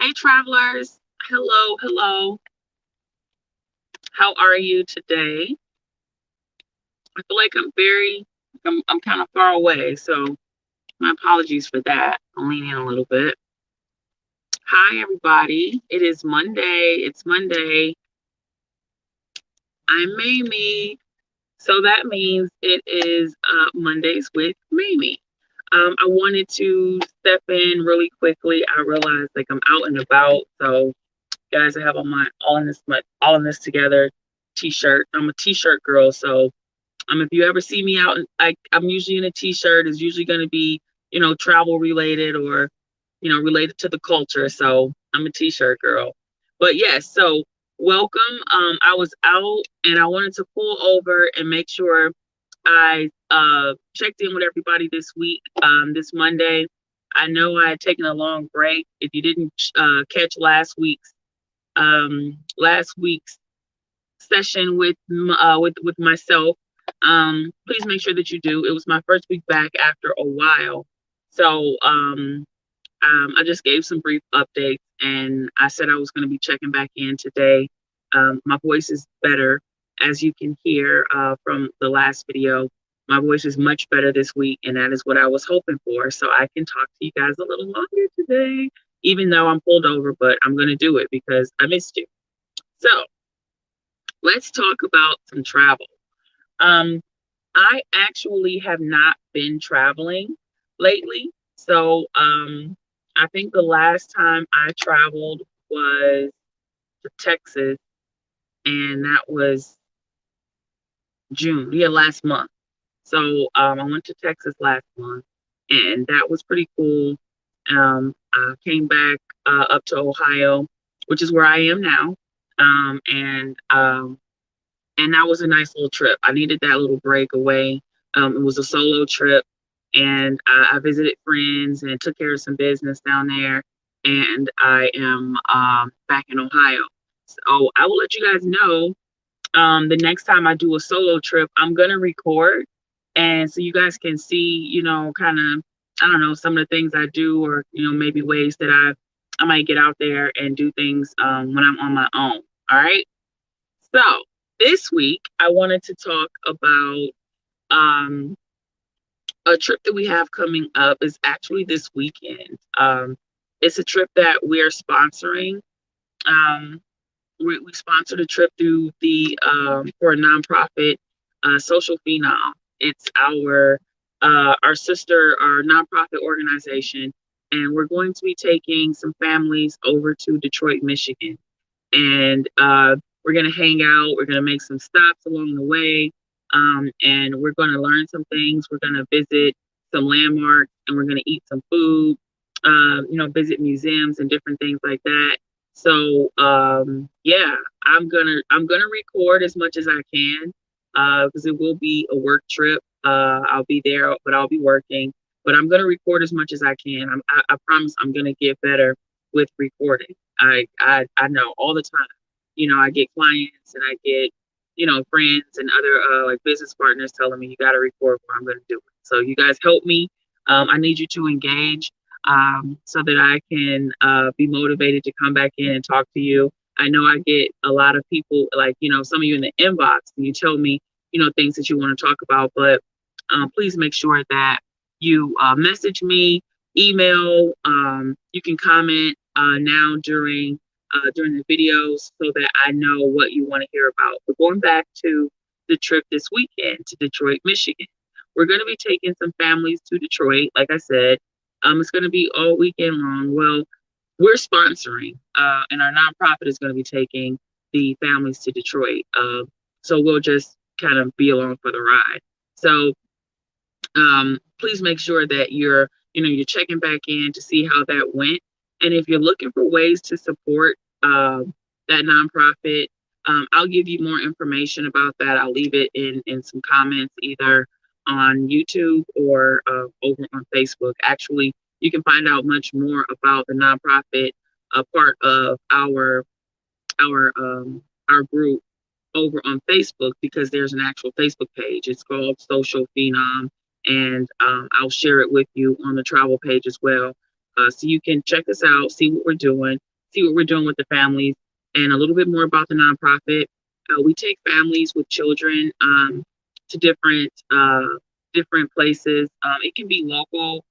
Hey, travelers. Hello, hello. How are you today? I feel like I'm kind of far away, so my apologies for that. I'm leaning a little bit. Hi, everybody. It is Monday. It's Monday. I'm Mamie. So that means it is Mondays with Mamie. I wanted to step in really quickly. I realized like I'm out and about, so guys, I have on my all in this together t-shirt. I'm a t-shirt girl, so if you ever see me out, I'm usually in a t-shirt. It's usually going to be travel related or related to the culture. So I'm a t-shirt girl. But yes, so welcome. I was out and I wanted to pull over and make sure I checked in with everybody this week. This Monday, I know I had taken a long break. If you didn't catch last week's session with myself, please make sure that you do. It was my first week back after a while, so I just gave some brief updates, and I said I was going to be checking back in today. My voice is better, as you can hear from the last video. My voice is much better this week, and that is what I was hoping for. So I can talk to you guys a little longer today, even though I'm pulled over, but I'm going to do it because I missed you. So let's talk about some travel. Um, I actually have not been traveling lately. So I think the last time I traveled was to Texas, and that was June, yeah, last month. So I went to Texas last month, and that was pretty cool. I came back up to Ohio, which is where I am now, and that was a nice little trip. I needed that little break away. It was a solo trip, and I visited friends and took care of some business down there. And I am back in Ohio. So I will let you guys know the next time I do a solo trip, I'm gonna record, and so you guys can see, kind of, I don't know, some of the things I do, or maybe ways that I might get out there and do things when I'm on my own. All right. So this week, I wanted to talk about um, a trip that we have coming up. Is actually this weekend. It's a trip that we're sponsoring. Um, we sponsored a trip through the for a nonprofit, Social Phenom. It's our sister, our nonprofit organization, and we're going to be taking some families over to Detroit, Michigan, and we're going to hang out. We're going to make some stops along the way, and we're going to learn some things. We're going to visit some landmarks, and we're going to eat some food. Visit museums and different things like that. So yeah, I'm gonna record as much as I can because it will be a work trip. I'll be there, but I'll be working. But I'm gonna record as much as I can. I promise I'm gonna get better with recording. I know all the time. I get clients and I get friends and other like business partners telling me you got to record or I'm going to do it. So you guys help me. I need you to engage so that I can be motivated to come back in and talk to you. I know I get a lot of people, like, some of you in the inbox, and you tell me, things that you want to talk about, but please make sure that you message me, email, you can comment now during the videos so that I know what you want to hear about. But going back to the trip this weekend to Detroit, Michigan, we're going to be taking some families to Detroit. Like I said, it's going to be all weekend long. Well, we're sponsoring, and our nonprofit is going to be taking the families to Detroit. So we'll just kind of be along for the ride. So please make sure that you're checking back in to see how that went. And if you're looking for ways to support that nonprofit, I'll give you more information about that. I'll leave it in some comments either on YouTube or over on Facebook. Actually, you can find out much more about the nonprofit part of our group over on Facebook because there's an actual Facebook page. It's called Social Phenom, and I'll share it with you on the travel page as well. So you can check us out, see what we're doing. see what we're doing with the families, and a little bit more about the nonprofit. We take families with children to different places. It can be local.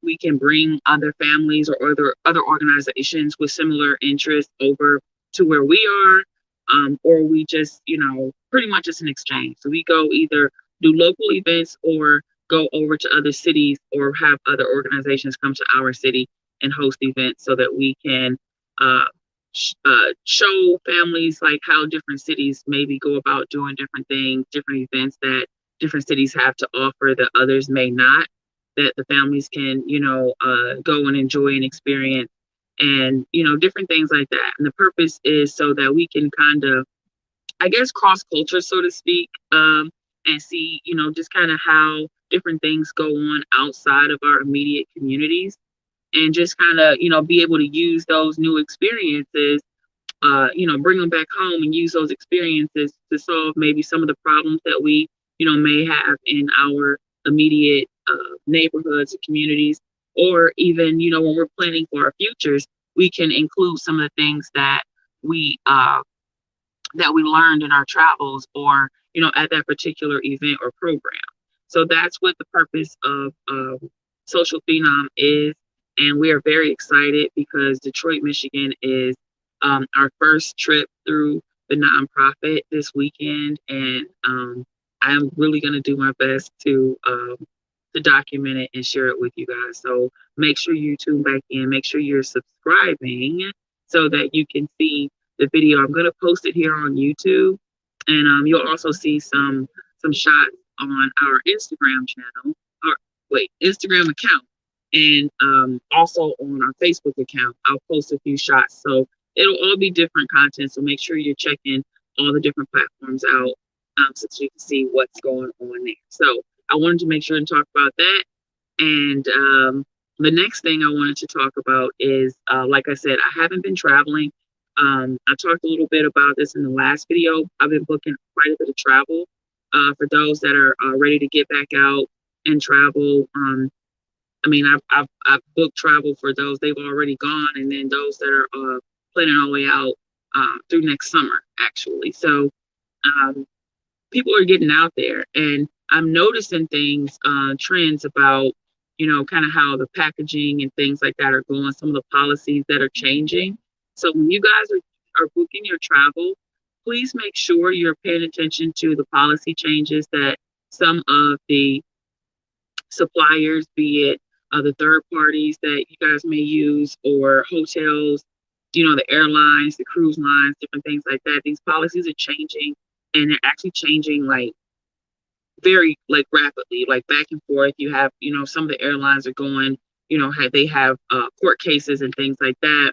We can bring other families or other organizations with similar interests over to where we are, or we just, pretty much it's an exchange. So we go either do local events or go over to other cities or have other organizations come to our city and host events so that we can uh, show families like how different cities maybe go about doing different things, different events that different cities have to offer that others may not, that the families can, go and enjoy and experience, and, different things like that. And the purpose is so that we can kind of, I guess, cross culture, so to speak, and see, just kind of how different things go on outside of our immediate communities, and just kind of, be able to use those new experiences, bring them back home and use those experiences to solve maybe some of the problems that we, may have in our immediate neighborhoods and communities, or even, when we're planning for our futures, we can include some of the things we uh, that we learned in our travels, or, at that particular event or program. So that's what the purpose of Social Phenom is. And we are very excited because Detroit, Michigan is our first trip through the nonprofit this weekend. And I'm really going to do my best to document it and share it with you guys. So make sure you tune back in, make sure you're subscribing so that you can see the video. I'm going to post it here on YouTube, and you'll also see some shots on our Instagram channel, or wait, Instagram account, and also on our Facebook account. I'll post a few shots, so it'll all be different content. So make sure you're checking all the different platforms out, so that you can see what's going on there. So I wanted to make sure and talk about that. And the next thing I wanted to talk about is, like I said, I haven't been traveling. I talked a little bit about this in the last video. I've been booking quite a bit of travel for those that are ready to get back out and travel. I mean, I've booked travel for those they've already gone, and then those that are planning all the way out through next summer, actually. So um, people are getting out there, and I'm noticing things, trends about, kind of how the packaging and things like that are going, some of the policies that are changing. So when you guys are booking your travel, please make sure you're paying attention to the policy changes that some of the suppliers, be it the third parties that you guys may use, or hotels, the airlines, the cruise lines, different things like that. These policies are changing, and they're actually changing like very like rapidly, like back and forth. You have, some of the airlines are going, they have court cases and things like that,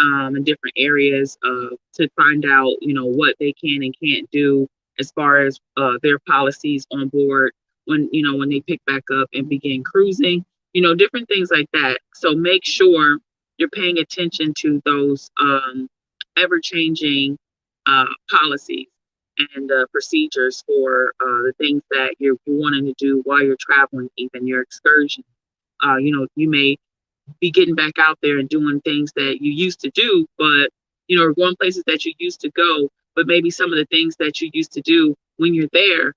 in different areas to find out, what they can and can't do as far as their policies on board when they pick back up and begin cruising, different things like that. So make sure you're paying attention to those ever changing policies and procedures for the things that you're wanting to do while you're traveling, even your excursion. You may be getting back out there and doing things that you used to do, but, going places that you used to go, but maybe some of the things that you used to do when you're there,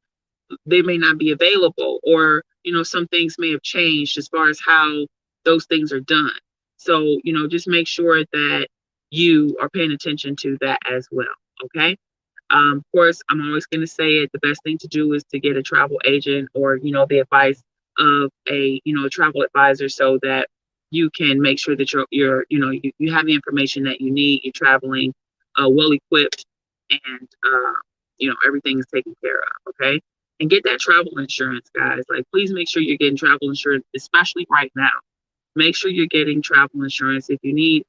they may not be available, or, some things may have changed as far as how those things are done. So, just make sure that you are paying attention to that as well. Okay. Of course, I'm always going to say it. The best thing to do is to get a travel agent, or, the advice of a travel advisor, so that you can make sure that you have the information that you need. You're traveling well equipped, and everything is taken care of. Okay. And get that travel insurance, guys. Like, please make sure you're getting travel insurance, especially right now. Make sure you're getting travel insurance. If you need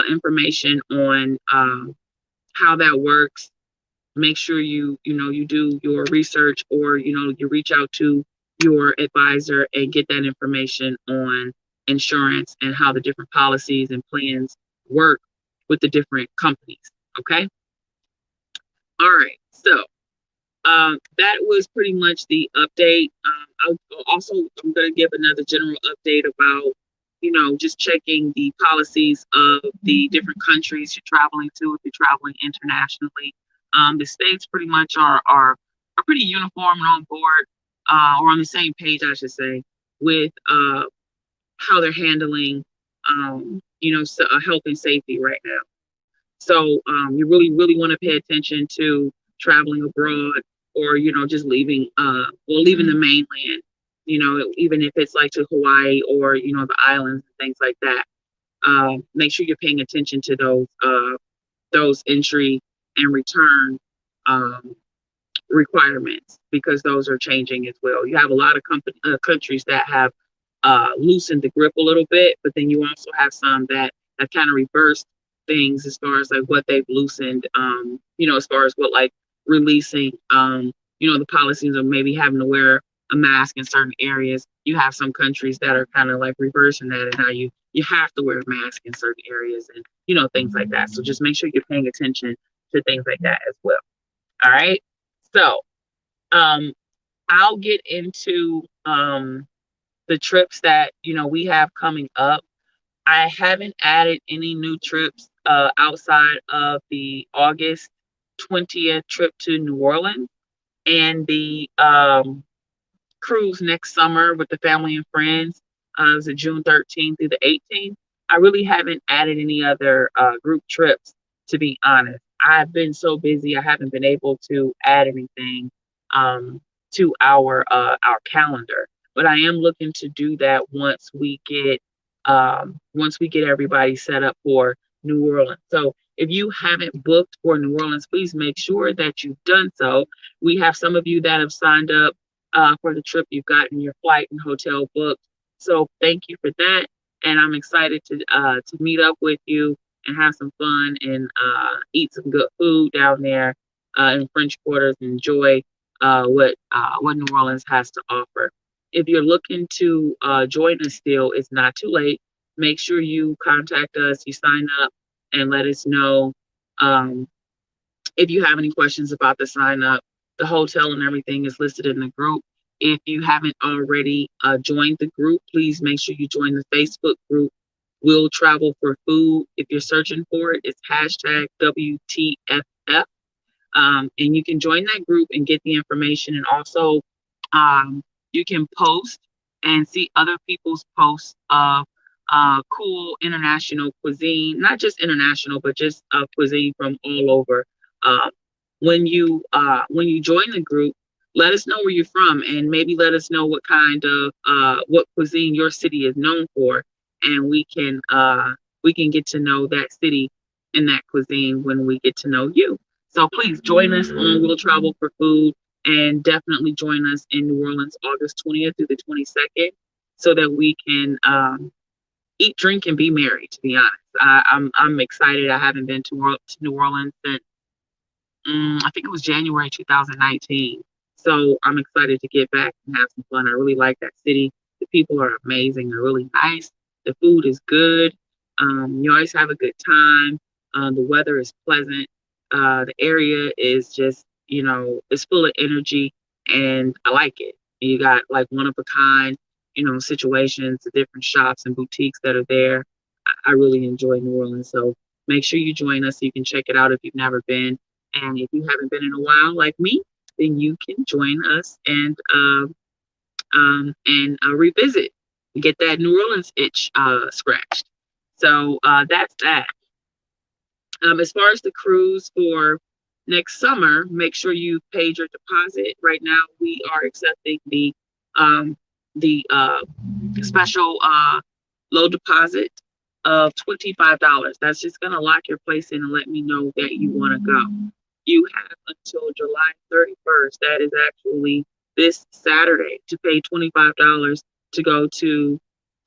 information on how that works, make sure you do your research, or you reach out to your advisor and get that information on insurance and how the different policies and plans work with the different companies. Okay. All right. So that was pretty much the update. I'm going to give another general update about just checking the policies of the different countries you're traveling to if you're traveling internationally. The states pretty much are pretty uniform and on board, or on the same page, I should say, with how they're handling, health and safety right now. So you really, really want to pay attention to traveling abroad, or just leaving the mainland. Even if it's like to Hawaii or the islands and things like that. Make sure you're paying attention to those entry and return um, requirements, because those are changing as well. You have a lot of countries that have loosened the grip a little bit, but then you also have some that have kind of reversed things as far as like what they've loosened. As far as what, like, releasing, the policies of maybe having to wear a mask in certain areas. You have some countries that are kind of like reversing that, and now you have to wear a mask in certain areas, and things like that. So just make sure you're paying attention to things like that as well. All right. So um, I'll get into the trips that we have coming up. I haven't added any new trips outside of the August 20th trip to New Orleans, and the cruise next summer with the family and friends. Is it June 13th through the 18th? I really haven't added any other group trips, to be honest. I've been so busy, I haven't been able to add anything um, to our calendar. But I am looking to do that once we get everybody set up for New Orleans. So if you haven't booked for New Orleans, please make sure that you've done so. We have some of you that have signed up for the trip. You've gotten your flight and hotel booked. So thank you for that. And I'm excited to meet up with you and have some fun and eat some good food down there in French Quarters and enjoy what New Orleans has to offer. If you're looking to join us still, it's not too late. Make sure you contact us, you sign up, and let us know um, if you have any questions about the sign up. The hotel and everything is listed in the group. If you haven't already joined the group, please make sure you join the Facebook group. We'll Travel for Food. If you're searching for it, it's hashtag WTFF. And you can join that group and get the information. And also, you can post and see other people's posts of cool international cuisine, not just international, but just cuisine from all over. Uh, when you join the group, let us know where you're from, and maybe let us know what kind of what cuisine your city is known for, and we can get to know that city and that cuisine when we get to know you. So please join us on We'll Travel for Food, and definitely join us in New Orleans August 20th through the 22nd, so that we can eat, drink, and be merry. To be honest, I'm excited. I haven't been to New Orleans since I think it was January 2019. So I'm excited to get back and have some fun. I really like that city. The people are amazing. They're really nice. The food is good. You always have a good time. The weather is pleasant. The area is just, it's full of energy, and I like it. You got like one of a kind, situations, the different shops and boutiques that are there. I really enjoy New Orleans. So make sure you join us so you can check it out if you've never been. And if you haven't been in a while like me, then you can join us and revisit, get that New Orleans itch scratched. So that's that. As far as the cruise for next summer, make sure you paid your deposit. Right now, we are accepting the special low deposit of $25. That's just going to lock your place in and let me know that you want to go. You have until July 31st. That is actually this Saturday to pay $25 to go to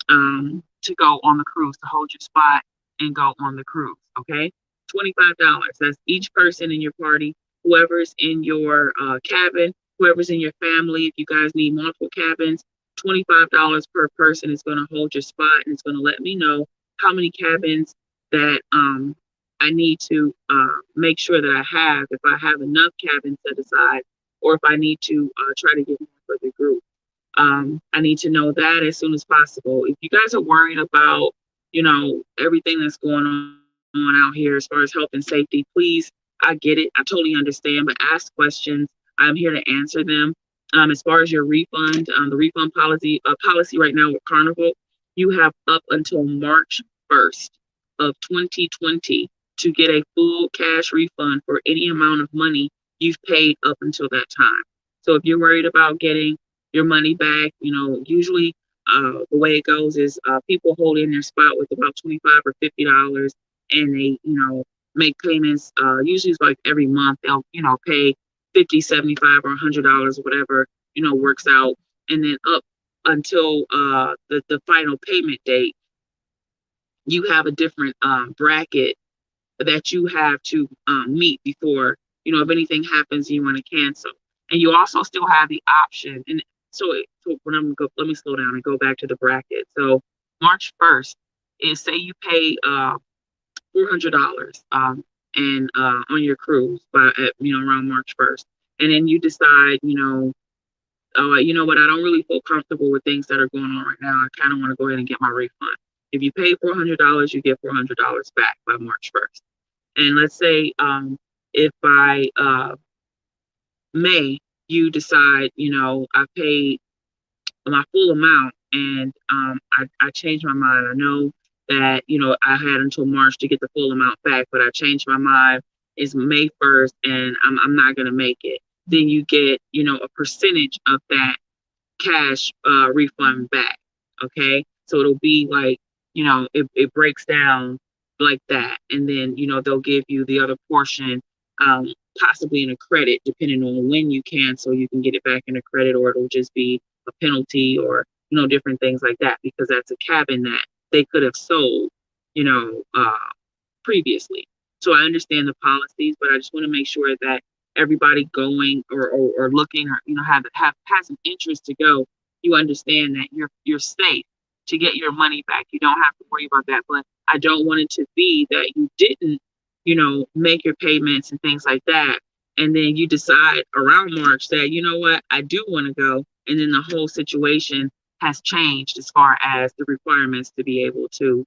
go on the cruise, to hold your spot and go on the cruise. Okay, $25. That's each person in your party, whoever's in your cabin, whoever's in your family. If you guys need multiple cabins, $25 per person is going to hold your spot, and it's going to let me know how many cabins that I need to make sure that I have, if I have enough cabins set aside, or if I need to try to get more for the group. I need to know that as soon as possible. If you guys are worried about, everything that's going on out here as far as health and safety, please, I get it. I totally understand, but ask questions. I'm here to answer them. As far as your refund, the refund policy right now with Carnival, you have up until March 1st of 2020 to get a full cash refund for any amount of money you've paid up until that time. So if you're worried about getting your money back, usually the way it goes is people hold in their spot with about 25 or $50, and they, make payments. Usually it's like every month they'll, pay 50, 75, or $100, whatever, works out. And then up until the final payment date, you have a different bracket that you have to meet before, if anything happens and you want to cancel. And you also still have the option. And so when let me slow down and go back to the bracket. So March 1st is, say you pay $400 and on your cruise around March 1st. And then you decide, oh, you know what, I don't really feel comfortable with things that are going on right now. I kind of want to go ahead and get my refund. If you pay $400, you get $400 back by March 1st. And let's say if by May you decide, I paid my full amount and I changed my mind. I know that, I had until March to get the full amount back, but I changed my mind. It's May 1st and I'm not going to make it. Then you get, a percentage of that cash refund back. Okay. So it'll be like, it breaks down like that. And then, they'll give you the other portion, possibly in a credit, depending on when you cancel, you can get it back in a credit, or it'll just be a penalty, or, different things like that, because that's a cabin that they could have sold, previously. So I understand the policies, but I just want to make sure that everybody going or looking, or has an interest to go, you understand that you're safe to get your money back. You don't have to worry about that. But I don't want it to be that you didn't, make your payments and things like that, and then you decide around March that, what, I do want to go, and then the whole situation has changed as far as the requirements to be able to,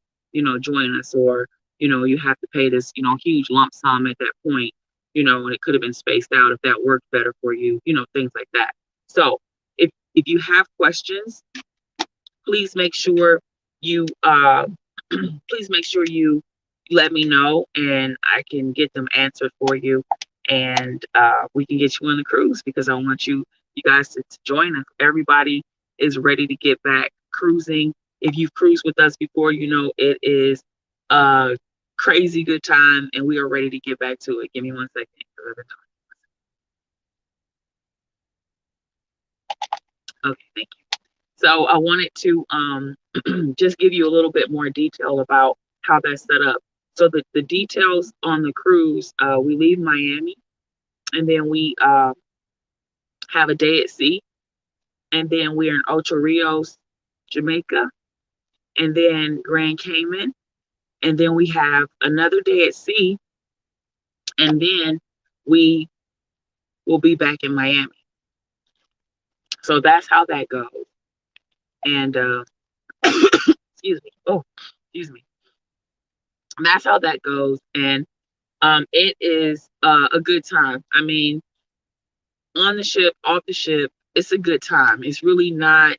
join us, or you have to pay this, huge lump sum at that point, and it could have been spaced out if that worked better for you, things like that. So if you have questions, please make sure you please make sure you let me know, and I can get them answered for you, and we can get you on the cruise, because I want you guys to join us. Everybody is ready to get back cruising. If you've cruised with us before, it is a crazy good time, and we are ready to get back to it. Give me 1 second. Okay, thank you. So I wanted to just give you a little bit more detail about how that's set up. So the details on the cruise, we leave Miami, and then we have a day at sea, and then we're in Ocho Rios, Jamaica, and then Grand Cayman, and then we have another day at sea, and then we will be back in Miami. So that's how that goes. And excuse me. Oh, excuse me. That's how that goes. And it is a good time. I mean, on the ship, off the ship, it's a good time. It's really not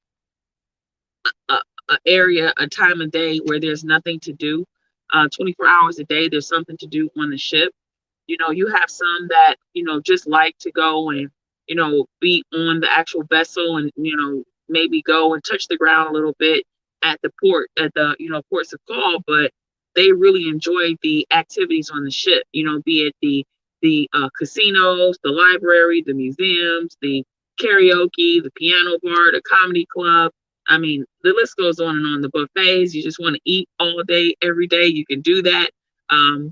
a area, a time of day where there's nothing to do. 24 hours a day, there's something to do on the ship. You have some that, just like to go and, be on the actual vessel and, maybe go and touch the ground a little bit at the port, at the, ports of call, but they really enjoy the activities on the ship, be it the casinos, the library, the museums, the karaoke, the piano bar, the comedy club. I mean, the list goes on and on. The buffets, you just want to eat all day, every day, you can do that. The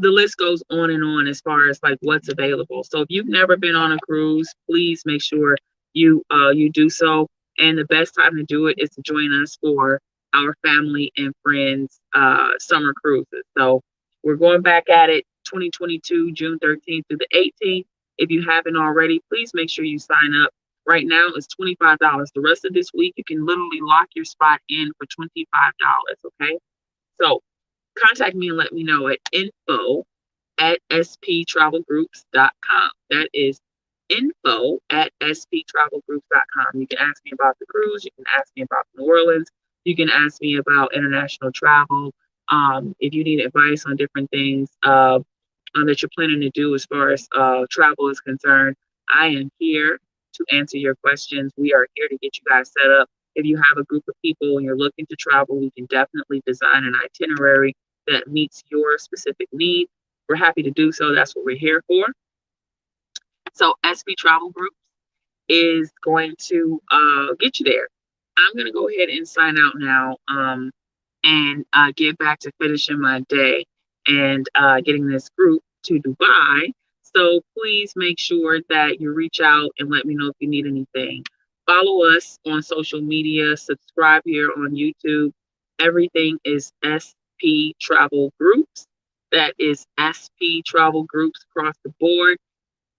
list goes on and on as far as like what's available. So if you've never been on a cruise, please make sure you do so. And the best time to do it is to join us for our family and friends summer cruises. So we're going back at it 2022, June 13th through the 18th. If you haven't already, please make sure you sign up Right now it's $25. The rest of this week, you can literally lock your spot in for $25. Okay. So contact me and let me know at info@sptravelgroups.com. That is info@sptravelgroups.com. You can ask me about the cruise. You can ask me about New Orleans. You can ask me about international travel. If you need advice on different things that you're planning to do as far as travel is concerned, I am here to answer your questions. We are here to get you guys set up. If you have a group of people and you're looking to travel, we can definitely design an itinerary that meets your specific needs. We're happy to do so. That's what we're here for. So SB Travel Group is going to get you there. I'm going to go ahead and sign out now and get back to finishing my day and getting this group to Dubai. So please make sure that you reach out and let me know if you need anything. Follow us on social media, subscribe here on YouTube. Everything is SP Travel Groups. That is SP Travel Groups across the board.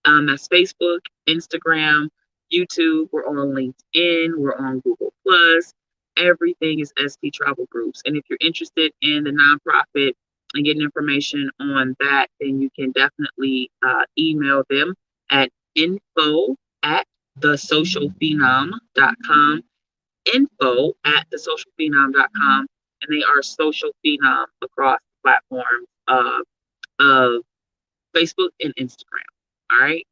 That's Facebook, Instagram, YouTube. We're on LinkedIn. We're on Google Plus. Everything is SP Travel Groups. And if you're interested in the nonprofit and getting information on that, then you can definitely email them at info@thesocialphenom.com. Info@thesocialphenom.com. And they are social phenom across the platforms of Facebook and Instagram. All right.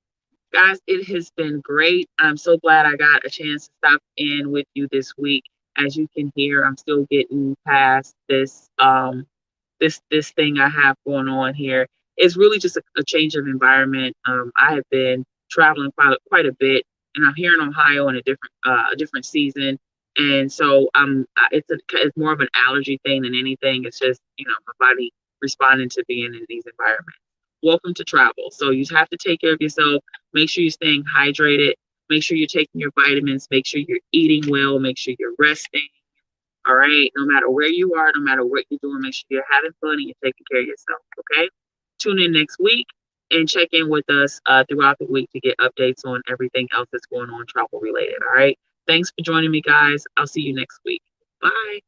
Guys, it has been great. I'm so glad I got a chance to stop in with you this week. As you can hear, I'm still getting past this thing I have going on here. It's really just a change of environment. I have been traveling quite a bit, and I'm here in Ohio in a different season, and so it's more of an allergy thing than anything. It's just my body responding to being in these environments. Welcome to travel. So you have to take care of yourself. Make sure you're staying hydrated. Make sure you're taking your vitamins. Make sure you're eating well. Make sure you're resting. All right. No matter where you are, no matter what you're doing, make sure you're having fun and you're taking care of yourself. Okay. Tune in next week and check in with us throughout the week to get updates on everything else that's going on travel related. All right. Thanks for joining me, guys. I'll see you next week. Bye.